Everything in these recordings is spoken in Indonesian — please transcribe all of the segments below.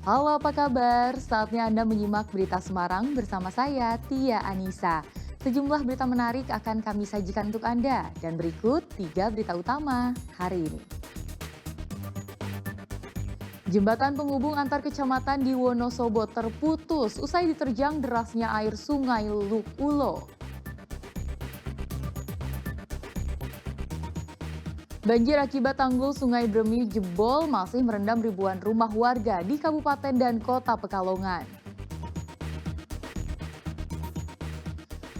Halo, apa kabar? Saatnya Anda menyimak berita Semarang bersama saya, Tia Anissa. Sejumlah berita menarik akan kami sajikan untuk Anda. Dan berikut 3 berita utama hari ini. Jembatan penghubung antar kecamatan di Wonosobo terputus usai diterjang derasnya air sungai Luk Ulo. Banjir akibat tanggul Sungai Bremi jebol masih merendam ribuan rumah warga di Kabupaten dan Kota Pekalongan.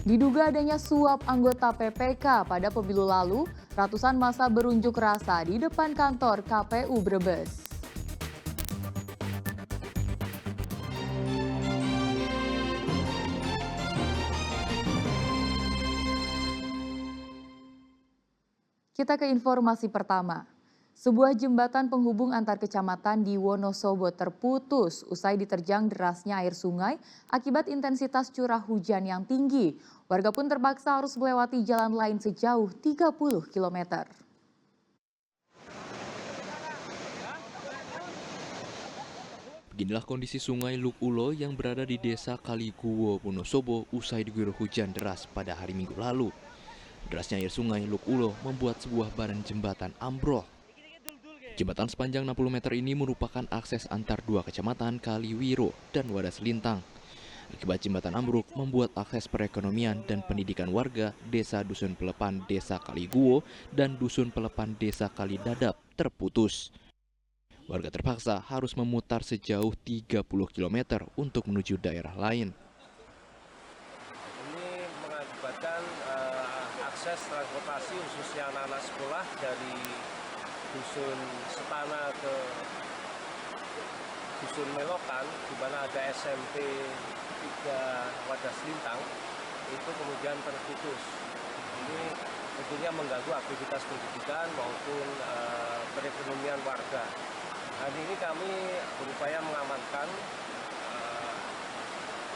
Diduga adanya suap anggota PPK pada pemilu lalu, ratusan massa berunjuk rasa di depan kantor KPU Brebes. Kita ke informasi pertama. Sebuah jembatan penghubung antar kecamatan di Wonosobo terputus usai diterjang derasnya air sungai akibat intensitas curah hujan yang tinggi. Warga pun terpaksa harus melewati jalan lain sejauh 30 km. Beginilah kondisi sungai Luk Ulo yang berada di desa Kaliguwo, Wonosobo usai diguyur hujan deras pada hari Minggu lalu. Derasnya air sungai Luk Ulo membuat sebuah badan jembatan ambrol. Jembatan sepanjang 60 meter ini merupakan akses antar dua kecamatan Kaliwiro dan Wadas Lintang. Akibat jembatan ambruk membuat akses perekonomian dan pendidikan warga Desa Dusun Pelepan Desa Kaliguwo dan Dusun Pelepan Desa Kalidadap terputus. Warga terpaksa harus memutar sejauh 30 km untuk menuju daerah lain. Ini mengakibatkan akses transportasi khususnya anak-anak sekolah dari Dusun Setana ke Dusun Melokan, di mana ada SMP 3 Wadas Lintang, itu kemudian terputus. Ini tentunya mengganggu aktivitas pendidikan maupun perekonomian warga. Hari ini kami berupaya mengamankan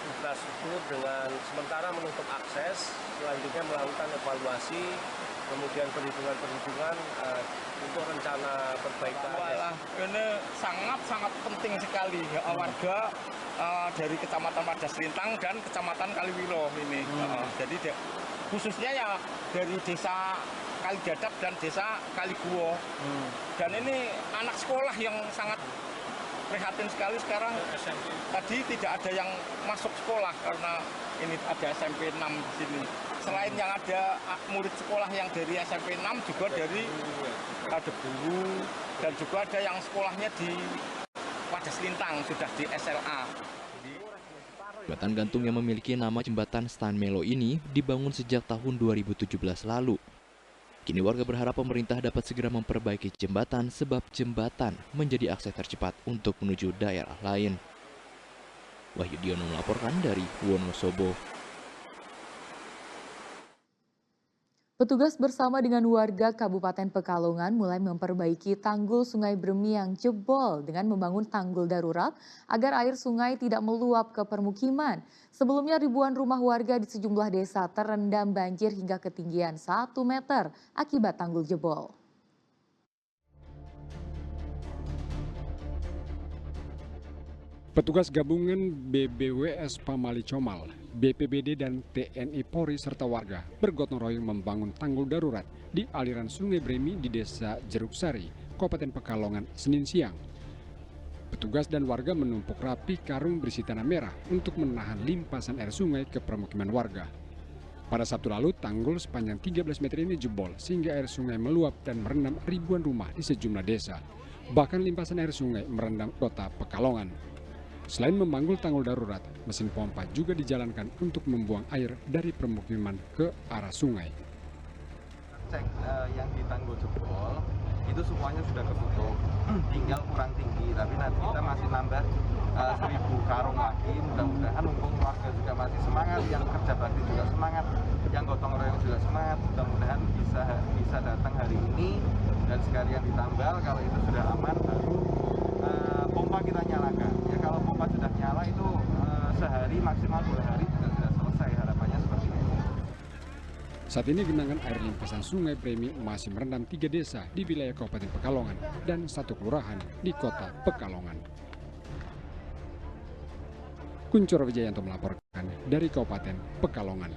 infrastruktur dengan sementara menutup akses, selanjutnya melakukan evaluasi, kemudian perhitungan untuk rencana perbaikan. Ini sangat penting sekali ya, warga dari Kecamatan Wadas Lintang dan Kecamatan Kaliwiro ini. Jadi khususnya ya dari Desa Kalidadap dan Desa Kaliguwo. Dan ini anak sekolah yang sangat prihatin sekali sekarang. Tadi tidak ada yang masuk sekolah karena ini ada SMP 6 di sini. Selain yang ada murid sekolah yang dari SMP 6 juga dari ada guru dan juga ada yang sekolahnya di Wadas Lintang sudah di SLA. Jembatan gantung yang memiliki nama jembatan Stan Melo ini dibangun sejak tahun 2017 lalu. Kini warga berharap pemerintah dapat segera memperbaiki jembatan sebab jembatan menjadi akses tercepat untuk menuju daerah lain. Wahyu Diono melaporkan dari Wonosobo. Petugas bersama dengan warga Kabupaten Pekalongan mulai memperbaiki tanggul Sungai Bremi yang jebol dengan membangun tanggul darurat agar air sungai tidak meluap ke permukiman. Sebelumnya ribuan rumah warga di sejumlah desa terendam banjir hingga ketinggian 1 meter akibat tanggul jebol. Petugas gabungan BBWS Pamali Comal, BPBD dan TNI Polri serta warga bergotong royong membangun tanggul darurat di aliran Sungai Bremi di Desa Jeruk Sari, Kabupaten Pekalongan, Senin siang. Petugas dan warga menumpuk rapi karung berisi tanah merah untuk menahan limpasan air sungai ke permukiman warga. Pada Sabtu lalu, tanggul sepanjang 13 meter ini jebol sehingga air sungai meluap dan merendam ribuan rumah di sejumlah desa. Bahkan limpasan air sungai merendam kota Pekalongan. Selain membangun tanggul darurat, mesin pompa juga dijalankan untuk membuang air dari permukiman ke arah sungai. Cek yang di tanggul jebol itu semuanya sudah ketutup, tinggal kurang tinggi. Tapi nanti kita masih nambah 1000 karung lagi. Mudah-mudahan mumpung warga juga masih semangat, yang kerja bakti juga semangat, yang gotong royong juga semangat. Mudah-mudahan bisa datang hari ini dan sekalian ditambal. Kalau itu sudah aman, baru pompa kita nyalakan. Ya kalau pompa sudah nyala itu sehari maksimal 2 hari juga sudah selesai, harapannya seperti itu. Saat ini genangan air limpasan Sungai Bremi masih merendam 3 desa di wilayah Kabupaten Pekalongan dan 1 kelurahan di kota Pekalongan. Kuncoro Wijayanto melaporkan dari Kabupaten Pekalongan.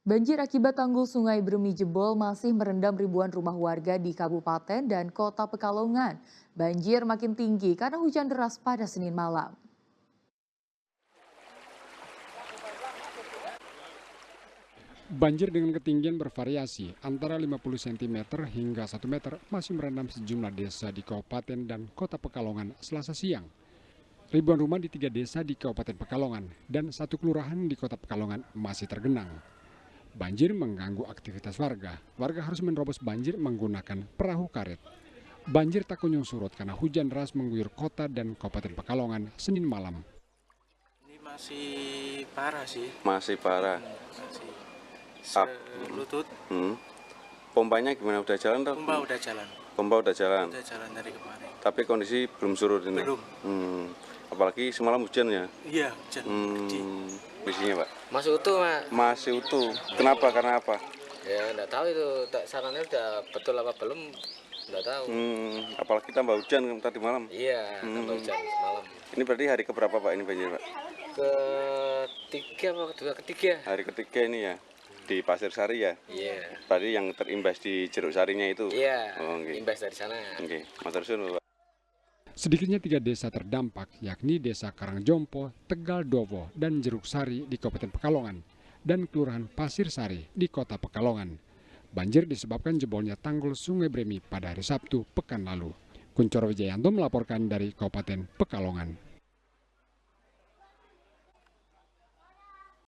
Banjir akibat tanggul Sungai Bermi jebol masih merendam ribuan rumah warga di Kabupaten dan Kota Pekalongan. Banjir makin tinggi karena hujan deras pada Senin malam. Banjir dengan ketinggian bervariasi antara 50 cm hingga 1 meter masih merendam sejumlah desa di Kabupaten dan Kota Pekalongan Selasa siang. Ribuan rumah di 3 desa di Kabupaten Pekalongan dan 1 kelurahan di Kota Pekalongan masih tergenang. Banjir mengganggu aktivitas warga. Warga harus menerobos banjir menggunakan perahu karet. Banjir tak kunjung surut karena hujan deras mengguyur kota dan Kabupaten Pekalongan Senin malam. Ini masih parah sih. Masih parah. Masih selutut. Pompanya gimana, udah jalan toh? Pompa udah jalan. Pompa udah jalan. Udah jalan dari kemarin. Tapi kondisi belum surut ini. Belum. Apalagi semalam hujan ya. Iya, hujan gede. Kondisinya Pak? Masih utuh, Mak. Masih utuh. Kenapa? Karena apa? Ya, enggak tahu itu. Sarannya udah betul apa belum, enggak tahu. Apalagi tambah hujan tadi malam. Iya, tambah hujan semalam. Ini berarti hari keberapa Pak ini banjir Pak? Ketiga apa kedua? Ketiga. Hari ketiga ini ya. Di Pasir Sari ya? Iya. Berarti yang terimbas di Jeruk Sarinya itu? Iya, Oh, okay. imbas dari sana. Oke, matur suwun Pak. Sedikitnya 3 desa terdampak, yakni Desa Karangjompo, Tegal Dowo, dan Jeruk Sari di Kabupaten Pekalongan, dan Kelurahan Pasir Sari di Kota Pekalongan. Banjir disebabkan jebolnya tanggul Sungai Bremi pada hari Sabtu pekan lalu. Kuncoro Wijayanto melaporkan dari Kabupaten Pekalongan.